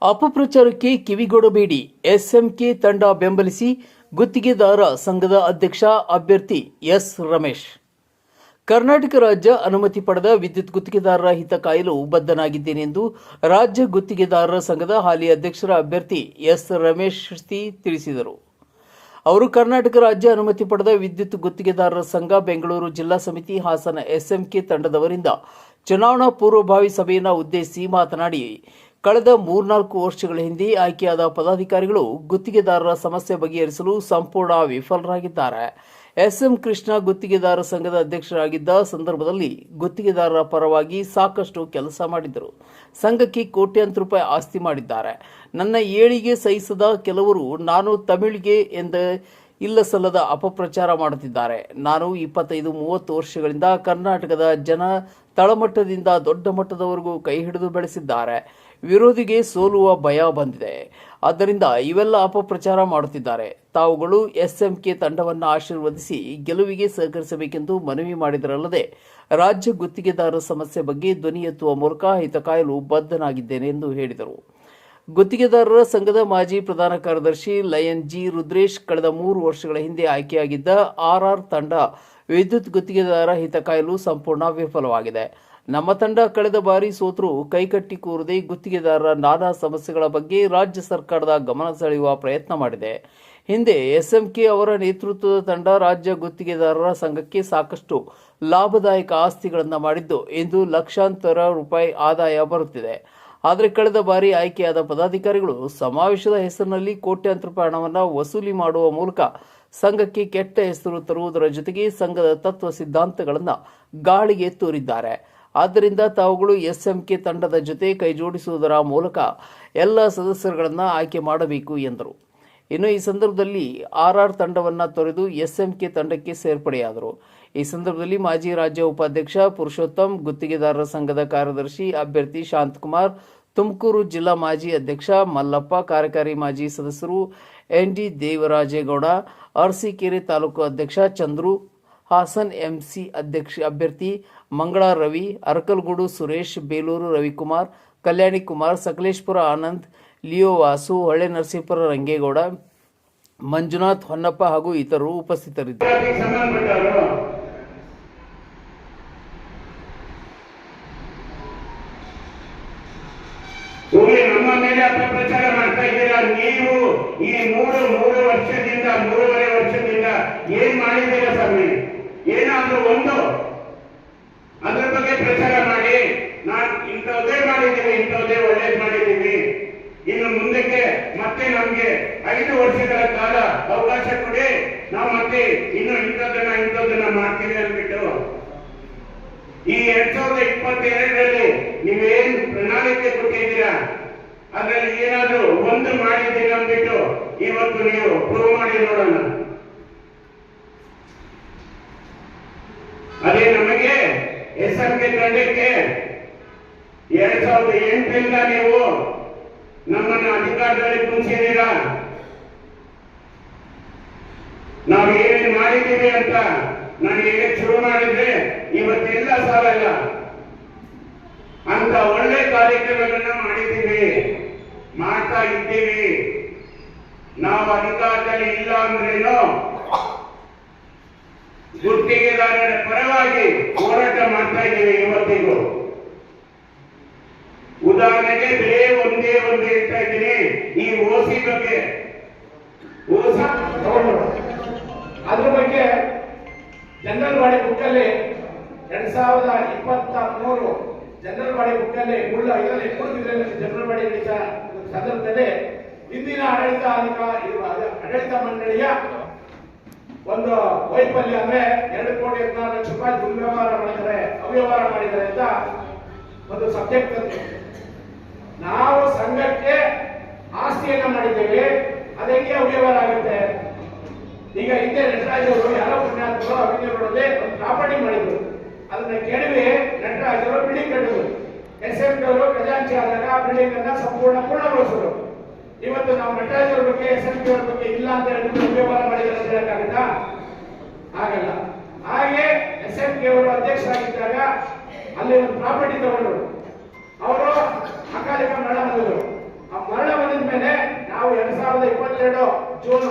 ಅಪಪ್ರಚಾರಕ್ಕೆ ಕಿವಿಗೊಡಬೇಡಿ. SMK ತಂಡ ಬೆಂಬಲಿಸಿ ಗುತ್ತಿಗೆದಾರ ಸಂಘದ ಅಧ್ಯಕ್ಷ ಅಭ್ಯರ್ಥಿ ಎಸ್ ರಮೇಶ್. ಕರ್ನಾಟಕ ರಾಜ್ಯ ಅನುಮತಿ ಪಡೆದ ವಿದ್ಯುತ್ ಗುತ್ತಿಗೆದಾರರ ಹಿತ ಕಾಯಲು ಬದ್ಧನಾಗಿದ್ದೇನೆ ಎಂದು ರಾಜ್ಯ ಗುತ್ತಿಗೆದಾರರ ಸಂಘದ ಹಾಲಿ ಅಧ್ಯಕ್ಷರ ಅಭ್ಯರ್ಥಿ ಎಸ್ ರಮೇಶ್ ತಿಳಿಸಿದರು. ಅವರು ಕರ್ನಾಟಕ ರಾಜ್ಯ ಅನುಮತಿ ಪಡೆದ ವಿದ್ಯುತ್ ಗುತ್ತಿಗೆದಾರರ ಸಂಘ ಬೆಂಗಳೂರು ಜಿಲ್ಲಾ ಸಮಿತಿ ಹಾಸನ ಎಸ್ಎಂಕೆ ತಂಡದವರಿಂದ ಚುನಾವಣಾ ಪೂರ್ವಭಾವಿ ಸಭೆಯನ್ನು ಉದ್ದೇಶಿಸಿ ಮಾತನಾಡಿ, ಕಳೆದ 3-4 ವರ್ಷಗಳ ಹಿಂದೆ ಆಯ್ಕೆಯಾದ ಪದಾಧಿಕಾರಿಗಳು ಗುತ್ತಿಗೆದಾರರ ಸಮಸ್ಯೆ ಬಗೆಹರಿಸಲು ಸಂಪೂರ್ಣ ವಿಫಲರಾಗಿದ್ದಾರೆ. ಎಸ್ಎಂ ಕೃಷ್ಣ ಗುತ್ತಿಗೆದಾರ ಸಂಘದ ಅಧ್ಯಕ್ಷರಾಗಿದ್ದ ಸಂದರ್ಭದಲ್ಲಿ ಗುತ್ತಿಗೆದಾರರ ಪರವಾಗಿ ಸಾಕಷ್ಟು ಕೆಲಸ ಮಾಡಿದ್ದರು. ಸಂಘಕ್ಕೆ ಕೋಟ್ಯಾಂತರ ರೂಪಾಯಿ ಆಸ್ತಿ ಮಾಡಿದ್ದಾರೆ. ನನ್ನ ಏಳಿಗೆ ಸಹಿಸದ ಕೆಲವರು ನಾನು ತಮಿಳಿಗೆ ಎಂದ ಇಲ್ಲಸಲ್ಲದ ಅಪಪ್ರಚಾರ ಮಾಡುತ್ತಿದ್ದಾರೆ. ನಾನು 25-30 ವರ್ಷಗಳಿಂದ ಕರ್ನಾಟಕದ ಜನ ತಳಮಟ್ಟದಿಂದ ದೊಡ್ಡ ಮಟ್ಟದವರೆಗೂ ಕೈ ಹಿಡಿದು ಬೆಳೆಸಿದ್ದಾರೆ. ವಿರೋಧಿಗೆ ಸೋಲುವ ಭಯ ಬಂದಿದೆ. ಆದ್ದರಿಂದ ಇವೆಲ್ಲ ಅಪಪ್ರಚಾರ ಮಾಡುತ್ತಿದ್ದಾರೆ. ತಾವುಗಳು ಎಸ್ಎಂಕೆ ತಂಡವನ್ನು ಆಶೀರ್ವದಿಸಿ ಗೆಲುವಿಗೆ ಸಹಕರಿಸಬೇಕೆಂದು ಮನವಿ ಮಾಡಿದರಲ್ಲದೆ ರಾಜ್ಯ ಗುತ್ತಿಗೆದಾರರ ಸಮಸ್ಯೆ ಬಗ್ಗೆ ಧ್ವನಿ ಎತ್ತುವ ಮೂಲಕ ಹಿತ ಕಾಯಲು ಬದ್ಧನಾಗಿದ್ದೇನೆ ಎಂದು ಹೇಳಿದರು. ಗುತ್ತಿಗೆದಾರರ ಸಂಘದ ಮಾಜಿ ಪ್ರಧಾನ ಕಾರ್ಯದರ್ಶಿ ಲಯನ್ ಜಿ ರುದ್ರೇಶ್, ಕಳೆದ 3 ವರ್ಷಗಳ ಹಿಂದೆ ಆಯ್ಕೆಯಾಗಿದ್ದ ಆರ್ಆರ್ ತಂಡ ವಿದ್ಯುತ್ ಗುತ್ತಿಗೆದಾರ ಹಿತ ಕಾಯಲು ಸಂಪೂರ್ಣ ವಿಫಲವಾಗಿದೆ. ನಮ್ಮ ತಂಡ ಕಳೆದ ಬಾರಿ ಸೋತರೂ ಕೈಕಟ್ಟಿ ಕೂರದೆ ಗುತ್ತಿಗೆದಾರರ ನಾನಾ ಸಮಸ್ಯೆಗಳ ಬಗ್ಗೆ ರಾಜ್ಯ ಸರ್ಕಾರದ ಗಮನ ಸೆಳೆಯುವ ಪ್ರಯತ್ನ ಮಾಡಿದೆ. ಹಿಂದೆ ಎಸ್ಎಂಕೆ ಅವರ ನೇತೃತ್ವದ ತಂಡ ರಾಜ್ಯ ಗುತ್ತಿಗೆದಾರರ ಸಂಘಕ್ಕೆ ಸಾಕಷ್ಟು ಲಾಭದಾಯಕ ಆಸ್ತಿಗಳನ್ನು ಮಾಡಿದ್ದು ಇಂದು ಲಕ್ಷಾಂತರ ರೂಪಾಯಿ ಆದಾಯ ಬರುತ್ತಿದೆ. ಆದರೆ ಕಳೆದ ಬಾರಿ ಆಯ್ಕೆಯಾದ ಪದಾಧಿಕಾರಿಗಳು ಸಮಾವೇಶದ ಹೆಸರಿನಲ್ಲಿ ಕೋಟ್ಯಾಂತರ ರೂಪಾಯಿ ಹಣವನ್ನು ವಸೂಲಿ ಮಾಡುವ ಮೂಲಕ ಸಂಘಕ್ಕೆ ಕೆಟ್ಟ ಹೆಸರು ತರುವುದರ ಜೊತೆಗೆ ಸಂಘದ ತತ್ವ ಸಿದ್ಧಾಂತಗಳನ್ನು ಗಾಳಿಗೆ ತೂರಿದ್ದಾರೆ. ಆದ್ದರಿಂದ ತಾವುಗಳು ಎಸ್ಎಂಕೆ ತಂಡದ ಜೊತೆ ಕೈಜೋಡಿಸುವುದರ ಮೂಲಕ ಎಲ್ಲ ಸದಸ್ಯರುಗಳನ್ನು ಆಯ್ಕೆ ಮಾಡಬೇಕು ಎಂದರು. ಇನ್ನು ಈ ಸಂದರ್ಭದಲ್ಲಿ ಆರ್ಆರ್ ತಂಡವನ್ನು ತೊರೆದು ಎಸ್ಎಂಕೆ ತಂಡಕ್ಕೆ ಸೇರ್ಪಡೆಯಾದರು. ಈ ಸಂದರ್ಭದಲ್ಲಿ ಮಾಜಿ ರಾಜ್ಯ ಉಪಾಧ್ಯಕ್ಷ ಪುರುಷೋತ್ತಮ್, ಗುತ್ತಿಗೆದಾರರ ಸಂಘದ ಕಾರ್ಯದರ್ಶಿ ಅಭ್ಯರ್ಥಿ ಶಾಂತಕುಮಾರ್, ತುಮಕೂರು ಜಿಲ್ಲಾ ಮಾಜಿ ಅಧ್ಯಕ್ಷ ಮಲ್ಲಪ್ಪ, ಕಾರ್ಯಕಾರಿ ಮಾಜಿ ಸದಸ್ಯರು ಎನ್ಡಿ ದೇವರಾಜೇಗೌಡ, ಅರಸೀಕೆರೆ ತಾಲೂಕು ಅಧ್ಯಕ್ಷ ಚಂದ್ರು, ಹಾಸನ್ ಎಂಸಿ ಅಭ್ಯರ್ಥಿ ಮಂಗಳಾ ರವಿ, ಅರಕಲಗೂಡು ಸುರೇಶ್, ಬೇಲೂರು ರವಿಕುಮಾರ್, ಕಲ್ಯಾಣಿ ಕುಮಾರ್, ಸಕಲೇಶ್ಪುರ ಆನಂದ್, ಲಿಯೋ ವಾಸು, ಹೊಳೆ ನರಸೀಪುರ ರಂಗೇಗೌಡ, ಮಂಜುನಾಥ್, ಹೊನ್ನಪ್ಪ ಹಾಗೂ ಇತರರು ಉಪಸ್ಥಿತರಿದ್ದರು. ನಮ್ಮ ಮೇಲೆ ಅಪಪ್ರಚಾರ ಮಾಡ್ತಾ ಇದ್ದೀರಾ. ನೀವು ಈ 3 ವರ್ಷದಿಂದ 3.5 ವರ್ಷದಿಂದ ಏನ್ ಮಾಡಿದ್ದೀರಾ ಸ್ವಾಮಿ? ಏನಾದ್ರೂ ಒಂದು ಅದ್ರ ಬಗ್ಗೆ ಪ್ರಚಾರ ಮಾಡಿ. ನಾನು ಇಂಥದ್ದೇ ಮಾಡಿದ್ದೀನಿ, ಇಂಥದ್ದೇ ಒಳ್ಳೇದ್ ಮಾಡಿದ್ದೀನಿ, ಇನ್ನು ಮುಂದಕ್ಕೆ ಮತ್ತೆ ನಮ್ಗೆ 5 ವರ್ಷಗಳ ಕಾಲ ಅವಕಾಶ ಕೊಡಿ, ನಾವು ಮತ್ತೆ ಇನ್ನು ಇಂಥದ್ದನ್ನ ಮಾಡ್ತೀವಿ ಅಂದ್ಬಿಟ್ಟು ಈ 2022ರಲ್ಲಿ ನೀವೇನ್ ಪ್ರಣಾಳಿಕೆ ಕೊಟ್ಟಿದ್ದೀರಾ ಅದ್ರಲ್ಲಿ ಏನಾದ್ರೂ ಒಂದು ಮಾಡಿದ್ದೀರಾ ಅಂದ್ಬಿಟ್ಟು ಇವತ್ತು ನೀವು ಪ್ರೂವ್ ಮಾಡಿ ನೋಡೋಣ. ಅದೇ ನಮಗೆ ಎಸ್ಎಂಕೆ ತಂಡಕ್ಕೆ 2008ರಿಂದ ನೀವು ನಮ್ಮನ್ನ ಅಧಿಕಾರದಲ್ಲಿ ಕುಂಚಿದ್ದೀರಾ. ನಾವು ಏನೇನು ಮಾಡಿದ್ದೀವಿ ಅಂತ ನಾನು ಹೇಳಕ್ ಶುರು ಮಾಡಿದ್ರೆ ಇವತ್ತೆಲ್ಲ ಸಾಲಲ್ಲ. ಅಂತ ಒಳ್ಳೆ ಕಾರ್ಯಕ್ರಮಗಳನ್ನ ಮಾಡಿದ್ದೀವಿ, ಮಾಡ್ತಾ ಇದ್ದೀವಿ. ನಾವು ಅಧಿಕಾರದಲ್ಲಿ ಇಲ್ಲ ಅಂದ್ರೇನು ಗುತ್ತಿಗೆದಾರರ ಪರವಾಗಿ ಹೋರಾಟ ಮಾಡ್ತಾ ಇದ್ದೀವಿ ಇವತ್ತಿಗೂ. ಉದಾಹರಣೆಗೆ ಒಂದೇ ಹೇಳ್ತಾ ಇದ್ದೀನಿ, ಈ ಓಸಿ ಬಗ್ಗೆ ಅದ್ರ ಬಗ್ಗೆ ಜನರಲ್ ಬಾಡಿ ಬುಕ್ಕಲ್ಲಿ 2023 ಜನರಲ್ ಬಾಡಿ ಬುಕ್ಕಲ್ಲಿ ಇದರಲ್ಲಿ ಜನರಲ್ ಬಾಡಿ ಸಂದರ್ಭದಲ್ಲಿ ಇಂದಿನ ಆಡಳಿತ ಮಂಡಳಿಯ ಒಂದು ವೈಫಲ್ಯ ಅಂದ್ರೆ 2,14,00,000 ರೂಪಾಯಿ ದುರ್ವ್ಯವಹಾರ ಮಾಡಿದ್ದಾರೆ, ಅವ್ಯವಹಾರ ಮಾಡಿದ್ದಾರೆ ಅಂತ ಒಂದು ಸಬ್ಜೆಕ್ಟ್ ಬಂತು. ನಾವು ಸಂಘಕ್ಕೆ ಆಸ್ತಿಯನ್ನ ಮಾಡಿದ್ದೇವೆ, ಅದಕ್ಕೆ ಅವ್ಯವಹಾರ ಆಗುತ್ತೆ. ಈಗ ಹಿಂದೆ ನಟರಾಜ್ ಅವರು ಯಾರೋ ಪುಣ್ಯಾತ್ಮರು ಅಭಿನಯಗಳಲ್ಲಿ ಒಂದು ಪ್ರಾಪರ್ಟಿ ಮಾಡಿದ್ರು, ಅದನ್ನ ಕೆಡವಿ ನಟರಾಜ್ ಅವರು ಬಿಲ್ಡಿಂಗ್ ಕಟ್ಟಿದ್ರು. ಎಸ್ಎಂಕೆ ಅವರು ಖಜಾಂಚಿ ಆದಾಗ ಆ ಬಿಲ್ಡಿಂಗ್ ಅನ್ನ ಪೂರ್ಣಗೊಳಿಸಿದ್ರು. ಇವತ್ತು ನಾವು ನಟರಾಜ್ ಅವ್ರ ಬಗ್ಗೆ ಎಸ್ಎಂಕೆ ಅವ್ರ ಬಗ್ಗೆ ಇಲ್ಲ ಅಂತ ಹೇಳಿದ್ರು ಅವ್ಯವಹಾರ ಮಾಡಿದ್ರೆ ಅಂತ ಹೇಳಕ್ಕಾಗತ್ತಾ? ಆಗಲ್ಲ. ಹಾಗೆ ಎಸ್ಎಂಕೆ ಅವರು ಅಧ್ಯಕ್ಷರಾಗಿದ್ದಾಗ ಅಲ್ಲಿ ಒಂದು ಪ್ರಾಪರ್ಟಿ ತಗೊಂಡ್ರು, ಅವರು ಅಕಾಲಿಕ ಮರಣ ಮಾಡಿದ್ರು. ಆ ಮರಣ ಜೂನ್